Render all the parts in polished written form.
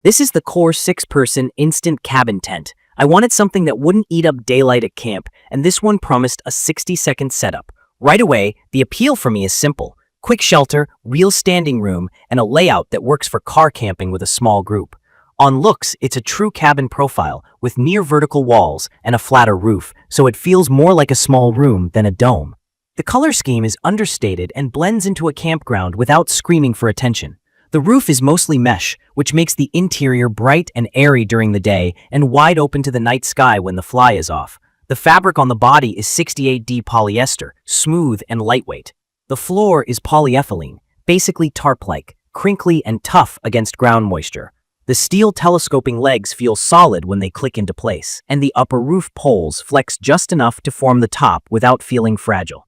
This is the core 6-person instant cabin tent. I wanted something that wouldn't eat up daylight at camp, and this one promised a 60-second setup. Right away, the appeal for me is simple. Quick shelter, real standing room, and a layout that works for car camping with a small group. On looks, it's a true cabin profile with near vertical walls and a flatter roof, so it feels more like a small room than a dome. The color scheme is understated and blends into a campground without screaming for attention. The roof is mostly mesh, which makes the interior bright and airy during the day and wide open to the night sky when the fly is off. The fabric on the body is 68D polyester, smooth and lightweight. The floor is polyethylene, basically tarp-like, crinkly and tough against ground moisture. The steel telescoping legs feel solid when they click into place, and the upper roof poles flex just enough to form the top without feeling fragile.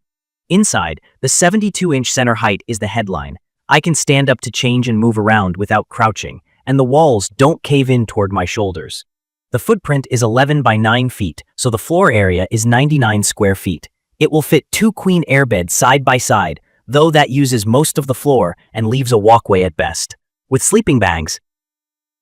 Inside, the 72-inch center height is the headline. I can stand up to change and move around without crouching, and the walls don't cave in toward my shoulders. The footprint is 11 by 9 feet, so the floor area is 99 square feet. It will fit 2 queen airbeds side by side, though that uses most of the floor and leaves a walkway at best. With sleeping bags,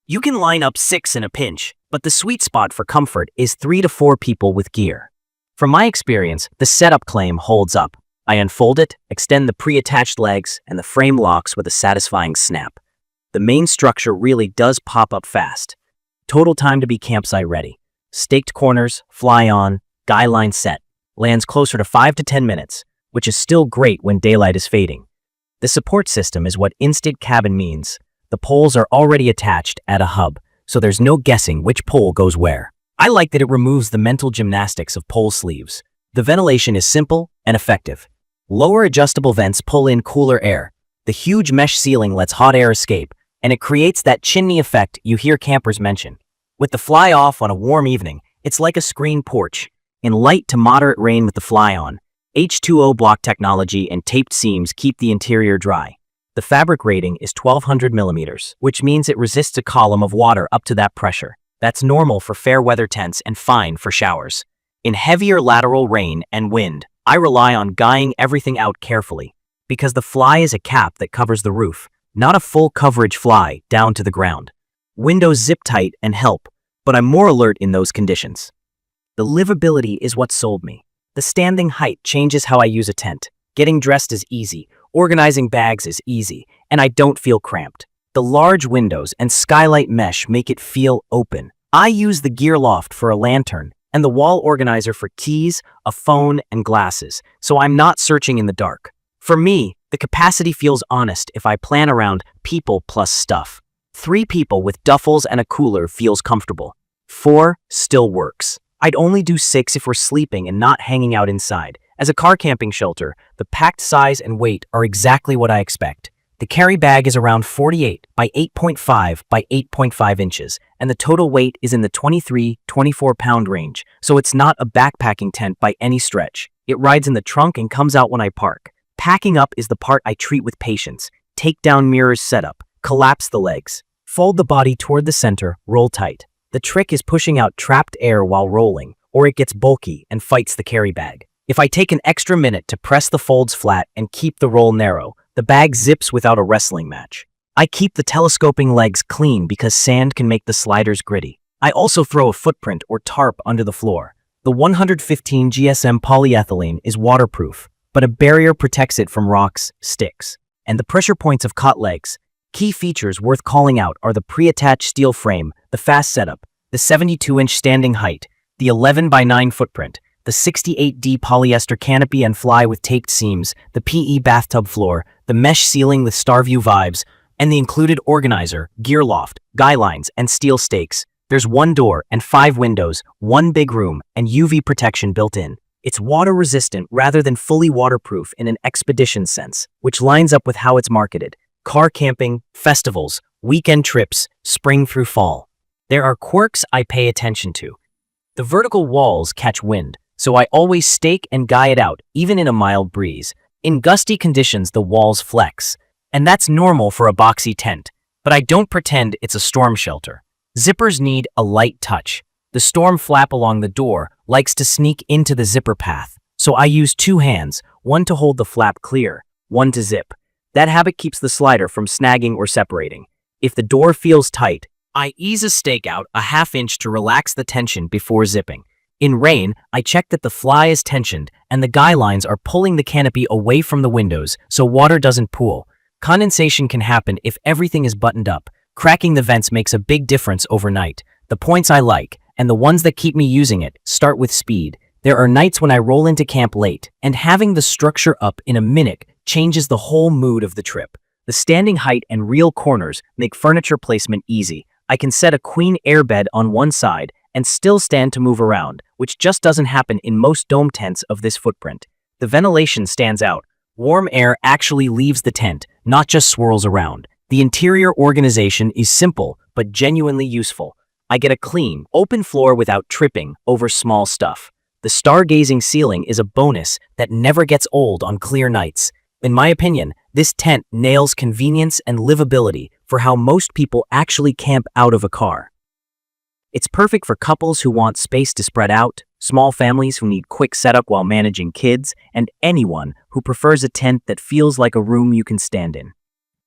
you can line up 6 in a pinch, but the sweet spot for comfort is 3 to 4 people with gear. From my experience, the setup claim holds up. I unfold it, extend the pre-attached legs, and the frame locks with a satisfying snap. The main structure really does pop up fast. Total time to be campsite ready. Staked corners, fly on, guiline set. Lands closer to 5 to 10 minutes, which is still great when daylight is fading. The support system is what instant cabin means. The poles are already attached at a hub, so there's no guessing which pole goes where. I like that it removes the mental gymnastics of pole sleeves. The ventilation is simple and effective. Lower adjustable vents pull in cooler air. The huge mesh ceiling lets hot air escape, and it creates that chimney effect you hear campers mention. With the fly off on a warm evening, it's like a screen porch. In light to moderate rain with the fly on, H2O Block technology and taped seams keep the interior dry. The fabric rating is 1200 millimeters, which means it resists a column of water up to that pressure. That's normal for fair weather tents and fine for showers. In heavier lateral rain and wind, I rely on guying everything out carefully, because the fly is a cap that covers the roof, not a full coverage fly down to the ground. Windows zip tight and help, but I'm more alert in those conditions. The livability is what sold me. The standing height changes how I use a tent. Getting dressed is easy, organizing bags is easy, and I don't feel cramped. The large windows and skylight mesh make it feel open. I use the gear loft for a lantern, and the wall organizer for keys, a phone, and glasses, so I'm not searching in the dark. For me, the capacity feels honest if I plan around people plus stuff. 3 people with duffels and a cooler feels comfortable. 4 still works. I'd only do 6 if we're sleeping and not hanging out inside. As a car camping shelter, the packed size and weight are exactly what I expect. The carry bag is around 48 by 8.5 by 8.5 inches, and the total weight is in the 23-24 pound range, so it's not a backpacking tent by any stretch. It rides in the trunk and comes out when I park. Packing up is the part I treat with patience. Take down mirrors setup, collapse the legs, fold the body toward the center, roll tight. The trick is pushing out trapped air while rolling, or it gets bulky and fights the carry bag. If I take an extra minute to press the folds flat and keep the roll narrow, the bag zips without a wrestling match. I keep the telescoping legs clean because sand can make the sliders gritty. I also throw a footprint or tarp under the floor. The 115 GSM polyethylene is waterproof, but a barrier protects it from rocks, sticks, and the pressure points of cot legs. Key features worth calling out are the pre-attached steel frame, the fast setup, the 72-inch standing height, the 11 by 9 footprint, the 68D polyester canopy and fly with taped seams, the PE bathtub floor, the mesh ceiling with Starview vibes, and the included organizer, gear loft, guylines, and steel stakes. There's 1 door and 5 windows, 1 big room, and UV protection built in. It's water-resistant rather than fully waterproof in an expedition sense, which lines up with how it's marketed. Car camping, festivals, weekend trips, spring through fall. There are quirks I pay attention to. The vertical walls catch wind, so I always stake and guy it out, even in a mild breeze. In gusty conditions, the walls flex, and that's normal for a boxy tent, but I don't pretend it's a storm shelter. Zippers need a light touch. The storm flap along the door likes to sneak into the zipper path, so I use 2 hands, one to hold the flap clear, one to zip. That habit keeps the slider from snagging or separating. If the door feels tight, I ease a stake out a half inch to relax the tension before zipping. In rain, I check that the fly is tensioned and the guylines are pulling the canopy away from the windows so water doesn't pool. Condensation can happen if everything is buttoned up. Cracking the vents makes a big difference overnight. The points I like, and the ones that keep me using it, start with speed. There are nights when I roll into camp late, and having the structure up in a minute changes the whole mood of the trip. The standing height and real corners make furniture placement easy. I can set a queen airbed on one side and still stand to move around, which just doesn't happen in most dome tents of this footprint. The ventilation stands out. Warm air actually leaves the tent, not just swirls around. The interior organization is simple, but genuinely useful. I get a clean, open floor without tripping over small stuff. The stargazing ceiling is a bonus that never gets old on clear nights. In my opinion, this tent nails convenience and livability for how most people actually camp out of a car. It's perfect for couples who want space to spread out, small families who need quick setup while managing kids, and anyone who prefers a tent that feels like a room you can stand in.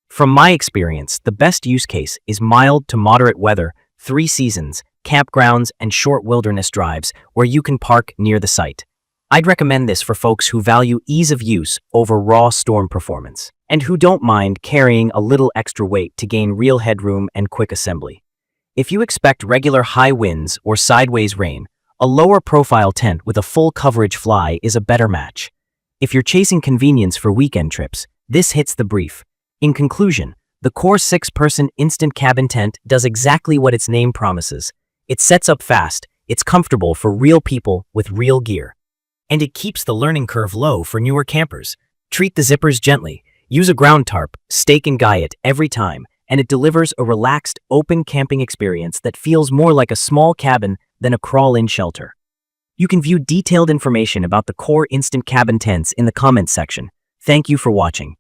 From my experience, the best use case is mild to moderate weather, 3 seasons, campgrounds, and short wilderness drives where you can park near the site. I'd recommend this for folks who value ease of use over raw storm performance, and who don't mind carrying a little extra weight to gain real headroom and quick assembly. If you expect regular high winds or sideways rain, a lower profile tent with a full coverage fly is a better match. If you're chasing convenience for weekend trips, this hits the brief. In conclusion, the Core 6-person instant cabin tent does exactly what its name promises. It sets up fast, it's comfortable for real people with real gear. And it keeps the learning curve low for newer campers. Treat the zippers gently, use a ground tarp, stake and guy it every time, and it delivers a relaxed, open camping experience that feels more like a small cabin than a crawl-in shelter. You can view detailed information about the Core instant cabin tents in the comments section. Thank you for watching.